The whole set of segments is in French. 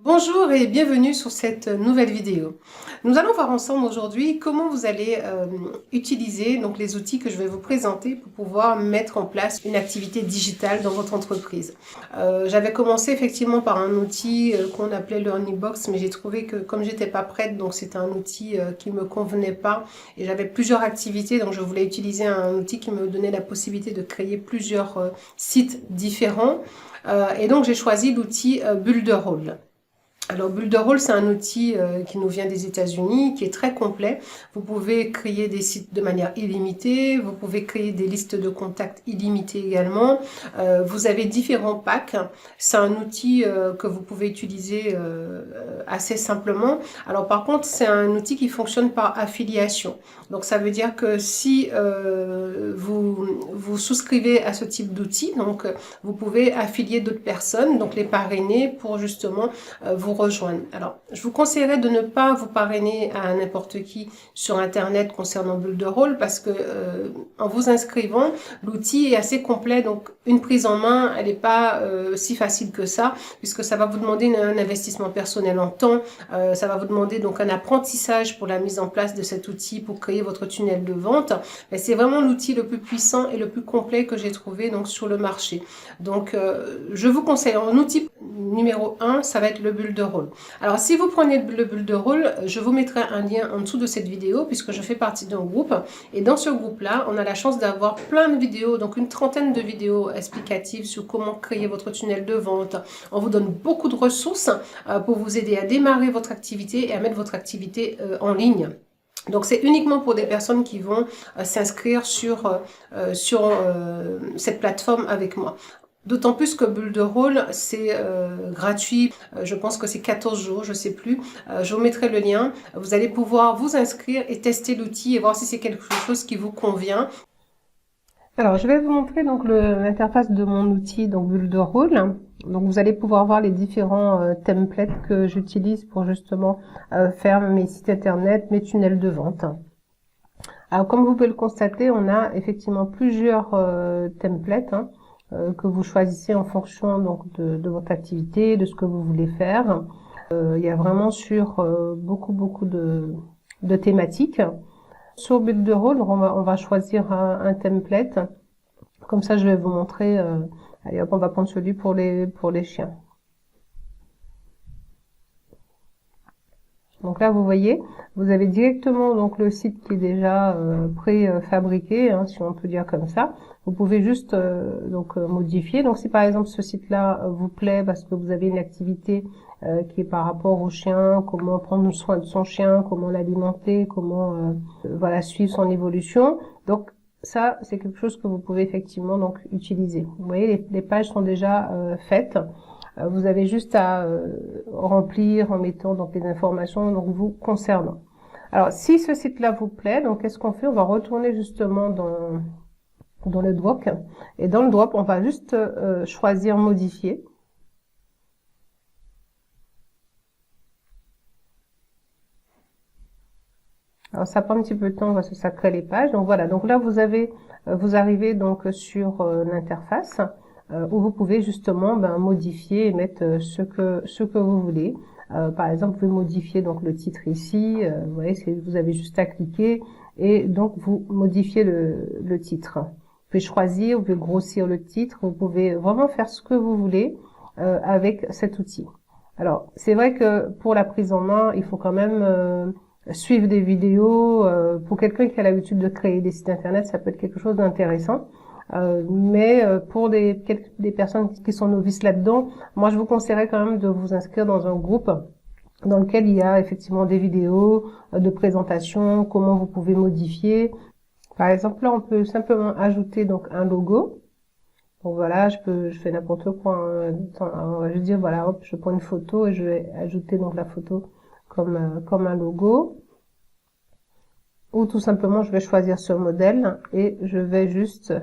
Bonjour et bienvenue sur cette nouvelle vidéo. Nous allons voir ensemble aujourd'hui comment vous allez utiliser donc les outils que je vais vous présenter pour pouvoir mettre en place une activité digitale dans votre entreprise. J'avais commencé effectivement par un outil qu'on appelait Learnybox, mais j'ai trouvé que comme j'étais pas prête, donc c'était un outil qui me convenait pas et j'avais plusieurs activités, donc je voulais utiliser un outil qui me donnait la possibilité de créer plusieurs sites différents. Et donc j'ai choisi l'outil Builderall. Alors, Builderall, c'est un outil qui nous vient des États-Unis, qui est très complet. Vous pouvez créer des sites de manière illimitée, vous pouvez créer des listes de contacts illimitées également. Vous avez différents packs. C'est un outil que vous pouvez utiliser assez simplement. Alors, par contre, c'est un outil qui fonctionne par affiliation. Donc, ça veut dire que si vous souscrivez à ce type d'outil, donc vous pouvez affilier d'autres personnes, donc les parrainer pour justement vous rejoindre. Alors, je vous conseillerais de ne pas vous parrainer à n'importe qui sur Internet concernant Builderall parce que en vous inscrivant, l'outil est assez complet, donc une prise en main, elle n'est pas si facile que ça, puisque ça va vous demander un investissement personnel en temps, ça va vous demander donc un apprentissage pour la mise en place de cet outil pour créer votre tunnel de vente. Mais c'est vraiment l'outil le plus puissant et le plus complet que j'ai trouvé donc sur le marché. Donc, je vous conseille en outil numéro 1, ça va être le Builderall. Alors, si vous prenez le Builderall, je vous mettrai un lien en dessous de cette vidéo puisque je fais partie d'un groupe. Et dans ce groupe-là, on a la chance d'avoir plein de vidéos, donc une trentaine de vidéos explicatives sur comment créer votre tunnel de vente. On vous donne beaucoup de ressources pour vous aider à démarrer votre activité et à mettre votre activité en ligne. Donc, c'est uniquement pour des personnes qui vont s'inscrire sur cette plateforme avec moi. D'autant plus que Builderall, c'est gratuit, je pense que c'est 14 jours, je sais plus. Je vous mettrai le lien. Vous allez pouvoir vous inscrire et tester l'outil et voir si c'est quelque chose qui vous convient. Alors, je vais vous montrer donc l'interface de mon outil, donc Builderall. Donc, vous allez pouvoir voir les différents templates que j'utilise pour justement faire mes sites internet, mes tunnels de vente. Alors, comme vous pouvez le constater, on a effectivement plusieurs templates que vous choisissez en fonction donc de votre activité, de ce que vous voulez faire. Il y a vraiment sur beaucoup de thématiques. Sur Builderall, on va choisir un template. Comme ça, je vais vous montrer. Allez hop, on va prendre celui pour les chiens. Donc là, vous voyez, vous avez directement donc le site qui est déjà préfabriqué, si on peut dire comme ça. Vous pouvez juste modifier. Donc si par exemple ce site-là vous plaît parce que vous avez une activité qui est par rapport au chien, comment prendre soin de son chien, comment l'alimenter, comment suivre son évolution. Donc ça, c'est quelque chose que vous pouvez effectivement donc utiliser. Vous voyez, les pages sont déjà faites. Vous avez juste à remplir en mettant donc les informations donc vous concernant. Alors, si ce site-là vous plaît, donc qu'est-ce qu'on fait? On va retourner justement dans le drop. Et dans le drop, on va juste choisir modifier. Alors, ça prend un petit peu de temps parce que ça crée les pages. Donc voilà. Donc là, vous arrivez donc sur l'interface où vous pouvez justement modifier et mettre ce que vous voulez. Par exemple, vous pouvez modifier donc le titre ici. Vous voyez, vous avez juste à cliquer et donc vous modifiez le titre. Vous pouvez choisir, vous pouvez grossir le titre. Vous pouvez vraiment faire ce que vous voulez avec cet outil. Alors, c'est vrai que pour la prise en main, il faut quand même suivre des vidéos. Pour quelqu'un qui a l'habitude de créer des sites internet, ça peut être quelque chose d'intéressant. Mais pour des personnes qui sont novices là-dedans, moi je vous conseillerais quand même de vous inscrire dans un groupe dans lequel il y a effectivement des vidéos de présentation, comment vous pouvez modifier. Par exemple, là on peut simplement ajouter donc un logo. Donc voilà, je fais n'importe quoi. On va juste dire voilà, hop, je prends une photo et je vais ajouter donc la photo comme un logo. Ou tout simplement, je vais choisir ce modèle et je vais juste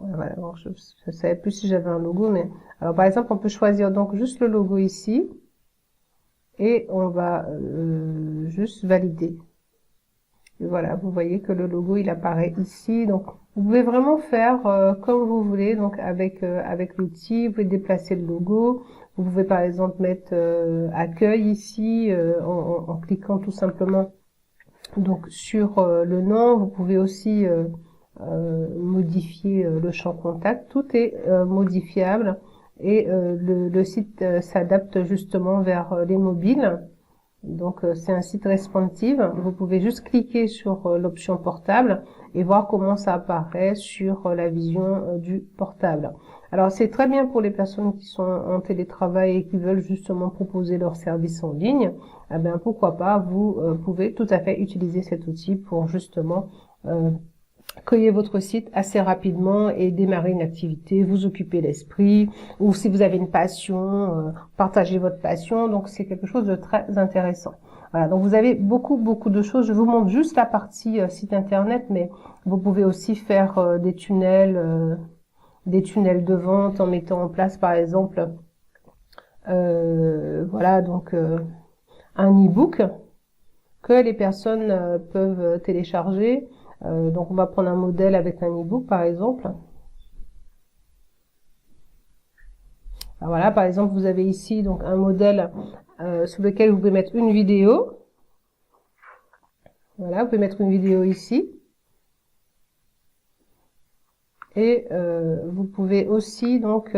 voilà, donc je savais plus si j'avais un logo, mais alors par exemple, on peut choisir donc juste le logo ici et on va juste valider. Et voilà, vous voyez que le logo il apparaît ici. Donc vous pouvez vraiment faire comme vous voulez. Donc avec l'outil, vous pouvez déplacer le logo. Vous pouvez par exemple mettre accueil ici en cliquant tout simplement donc sur le nom. Vous pouvez aussi modifier le champ contact. Tout est modifiable et le site s'adapte justement vers les mobiles. Donc c'est un site responsive. Vous pouvez juste cliquer sur l'option portable et voir comment ça apparaît sur la vision du portable. Alors c'est très bien pour les personnes qui sont en télétravail et qui veulent justement proposer leurs services en ligne. Eh bien pourquoi pas, vous pouvez tout à fait utiliser cet outil pour justement créer votre site assez rapidement et démarrer une activité, vous occuper l'esprit, ou si vous avez une passion, partager votre passion. Donc c'est quelque chose de très intéressant. Voilà, donc vous avez beaucoup de choses. Je vous montre juste la partie site internet, mais vous pouvez aussi faire des tunnels de vente en mettant en place par exemple voilà donc un e-book que les personnes peuvent télécharger. Donc on va prendre un modèle avec un e-book par exemple. Alors voilà, par exemple vous avez ici donc un modèle sur lequel vous pouvez mettre une vidéo. Voilà, vous pouvez mettre une vidéo ici. Et vous pouvez aussi donc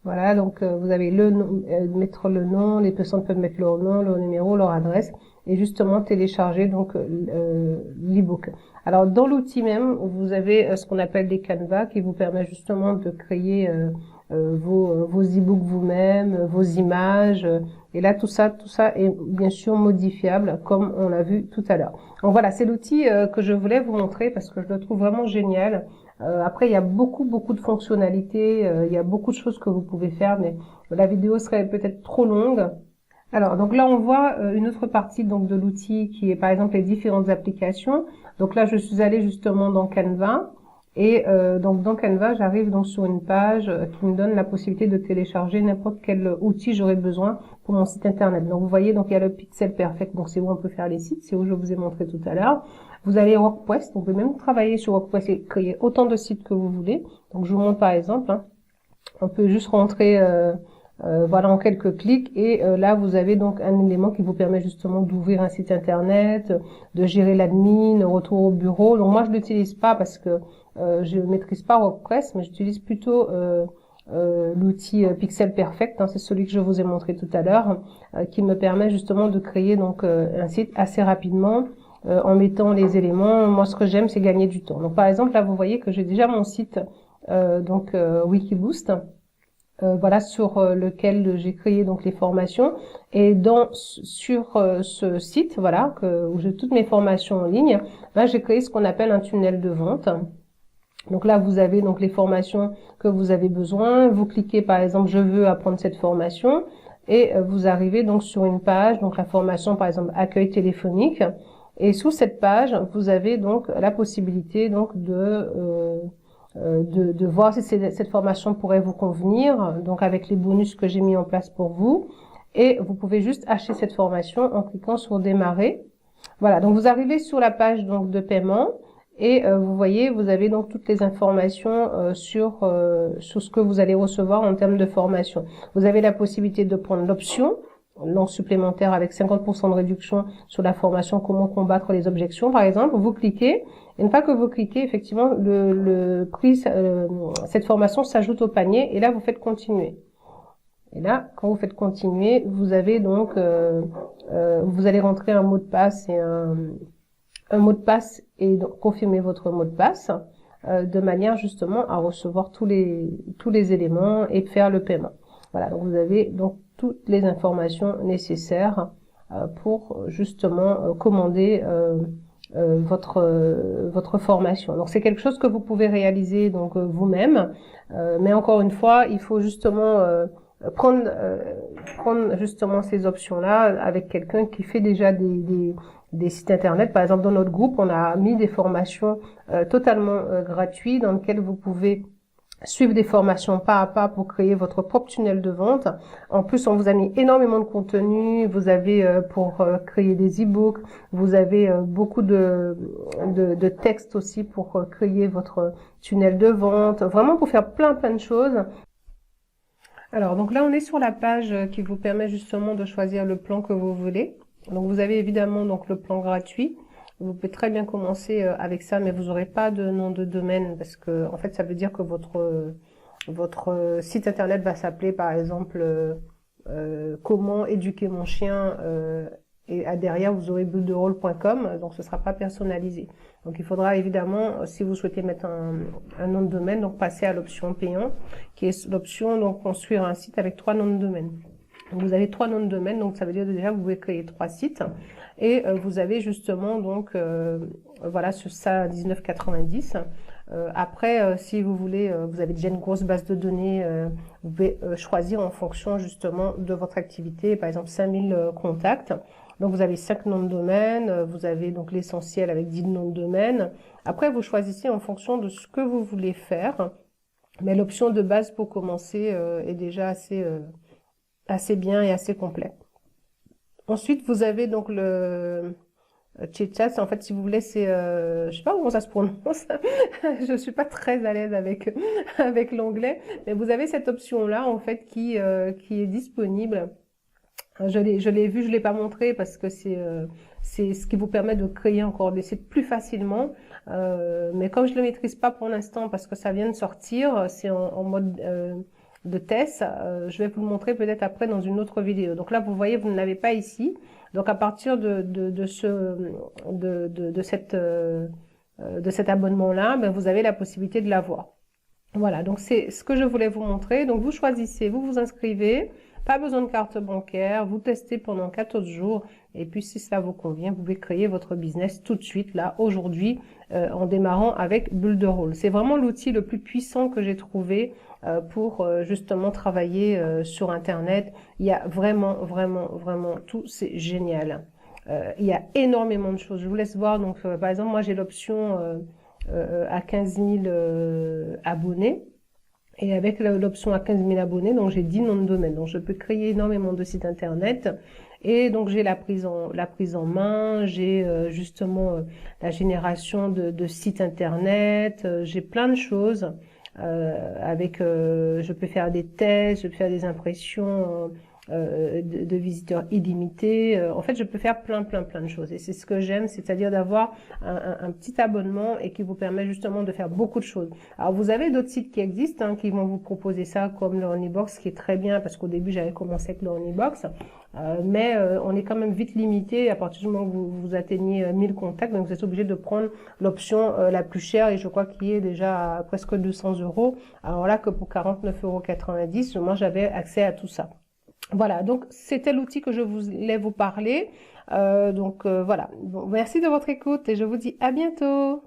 voilà, donc vous avez mettre le nom, les personnes peuvent mettre leur nom, leur numéro, leur adresse et justement télécharger donc l'e-book. Alors dans l'outil même, vous avez ce qu'on appelle des canevas qui vous permet justement de créer vos e-books vous-même, vos images et là tout ça est bien sûr modifiable comme on l'a vu tout à l'heure. Donc voilà, c'est l'outil que je voulais vous montrer parce que je le trouve vraiment génial. Après, il y a beaucoup de fonctionnalités, il y a beaucoup de choses que vous pouvez faire, mais la vidéo serait peut-être trop longue. Alors, donc là, on voit une autre partie donc de l'outil qui est par exemple les différentes applications. Donc là, je suis allée justement dans Canva et donc dans Canva, j'arrive donc sur une page qui me donne la possibilité de télécharger n'importe quel outil j'aurais besoin pour mon site internet. Donc vous voyez, donc il y a le Pixel Perfect, donc c'est où on peut faire les sites, c'est où je vous ai montré tout à l'heure. Vous allez WordPress, donc vous pouvez même travailler sur WordPress et créer autant de sites que vous voulez. Donc je vous montre par exemple, hein, on peut juste rentrer voilà en quelques clics et là vous avez donc un élément qui vous permet justement d'ouvrir un site internet, de gérer l'admin, retour au bureau. Donc moi je l'utilise pas parce que je maîtrise pas WordPress, mais j'utilise plutôt l'outil Pixel Perfect, hein, c'est celui que je vous ai montré tout à l'heure, qui me permet justement de créer donc un site assez rapidement en mettant les éléments. Moi ce que j'aime c'est gagner du temps. Donc par exemple là vous voyez que j'ai déjà mon site Wikiboost. Voilà sur lequel j'ai créé donc les formations et sur ce site voilà où j'ai toutes mes formations en ligne, là j'ai créé ce qu'on appelle un tunnel de vente. Donc là vous avez donc les formations que vous avez besoin, vous cliquez par exemple je veux apprendre cette formation et vous arrivez donc sur une page, donc la formation par exemple accueil téléphonique, et sous cette page vous avez donc la possibilité donc de voir si cette formation pourrait vous convenir, donc avec les bonus que j'ai mis en place pour vous. Et vous pouvez juste acheter cette formation en cliquant sur démarrer. Voilà, donc vous arrivez sur la page donc de paiement et vous voyez, vous avez donc toutes les informations sur ce que vous allez recevoir en termes de formation. Vous avez la possibilité de prendre l'option supplémentaire avec 50% de réduction sur la formation comment combattre les objections par exemple. Vous cliquez. Une fois que vous cliquez, effectivement, le prix, cette formation s'ajoute au panier et là, vous faites continuer. Et là, quand vous faites continuer, vous avez donc, vous allez rentrer un mot de passe et un mot de passe et donc confirmer votre mot de passe de manière justement à recevoir tous les éléments et faire le paiement. Voilà, donc vous avez donc toutes les informations nécessaires pour justement commander votre formation. Donc c'est quelque chose que vous pouvez réaliser donc vous-même, mais encore une fois, il faut justement prendre justement ces options-là avec quelqu'un qui fait déjà des sites internet. Par exemple, dans notre groupe, on a mis des formations totalement gratuites dans lesquelles vous pouvez suivre des formations pas à pas pour créer votre propre tunnel de vente. En plus, on vous a mis énormément de contenu. Vous avez pour créer des e-books, vous avez beaucoup de textes aussi pour créer votre tunnel de vente. Vraiment pour faire plein de choses. Alors, donc là, on est sur la page qui vous permet justement de choisir le plan que vous voulez. Donc, vous avez évidemment donc le plan gratuit. Vous pouvez très bien commencer avec ça, mais vous n'aurez pas de nom de domaine parce que, en fait, ça veut dire que votre site internet va s'appeler, par exemple, comment éduquer mon chien et derrière vous aurez builderall.com, donc ce sera pas personnalisé. Donc il faudra évidemment, si vous souhaitez mettre un nom de domaine, donc passer à l'option payant, qui est l'option donc construire un site avec 3 noms de domaine. Donc vous avez 3 noms de domaine, donc ça veut dire déjà vous pouvez créer 3 sites et vous avez justement donc voilà sur ça 19,90. Après, si vous voulez, vous avez déjà une grosse base de données, vous pouvez choisir en fonction justement de votre activité, par exemple 5000 contacts. Donc vous avez 5 noms de domaine, vous avez donc l'essentiel avec 10 noms de domaine. Après, vous choisissez en fonction de ce que vous voulez faire, mais l'option de base pour commencer est déjà assez bien et assez complet. Ensuite, vous avez donc le Chit-chat, en fait, si vous voulez, c'est, je sais pas comment ça se prononce. Je suis pas très à l'aise avec l'anglais, mais vous avez cette option-là, en fait, qui est disponible. Je l'ai vu, je l'ai pas montré parce que c'est ce qui vous permet de créer encore des sites plus facilement. Mais comme je le maîtrise pas pour l'instant parce que ça vient de sortir, c'est en mode de test. Je vais vous le montrer peut-être après dans une autre vidéo. Donc là, vous voyez, vous ne l'avez pas ici. Donc à partir de cet abonnement-là, ben, vous avez la possibilité de l'avoir. Voilà, donc c'est ce que je voulais vous montrer. Donc vous choisissez, vous vous inscrivez, pas besoin de carte bancaire, vous testez pendant 14 jours et puis si cela vous convient, vous pouvez créer votre business tout de suite, là, aujourd'hui, en démarrant avec Builderall. C'est vraiment l'outil le plus puissant que j'ai trouvé pour justement travailler sur Internet. Il y a vraiment tout, c'est génial. Il y a énormément de choses. Je vous laisse voir, donc par exemple, moi j'ai l'option à 15 000 abonnés. Et avec l'option à 15 000 abonnés, donc j'ai 10 noms de domaine. Donc je peux créer énormément de sites internet. Et donc j'ai la prise en main, j'ai justement la génération de sites internet, j'ai plein de choses. Je peux faire des tests, je peux faire des impressions de visiteurs illimités. En fait, je peux faire plein de choses. Et c'est ce que j'aime, c'est-à-dire d'avoir un petit abonnement et qui vous permet justement de faire beaucoup de choses. Alors, vous avez d'autres sites qui existent, qui vont vous proposer ça, comme le Honeybox, qui est très bien, parce qu'au début, j'avais commencé avec le Honeybox. Mais on est quand même vite limité à partir du moment où vous atteignez 1000 contacts. Donc, vous êtes obligé de prendre l'option la plus chère et je crois qu'il est déjà à presque 200 €. Alors là, que pour 49,90 €, moi, j'avais accès à tout ça. Voilà, donc c'était l'outil que je voulais vous parler. Voilà. Bon, merci de votre écoute et je vous dis à bientôt.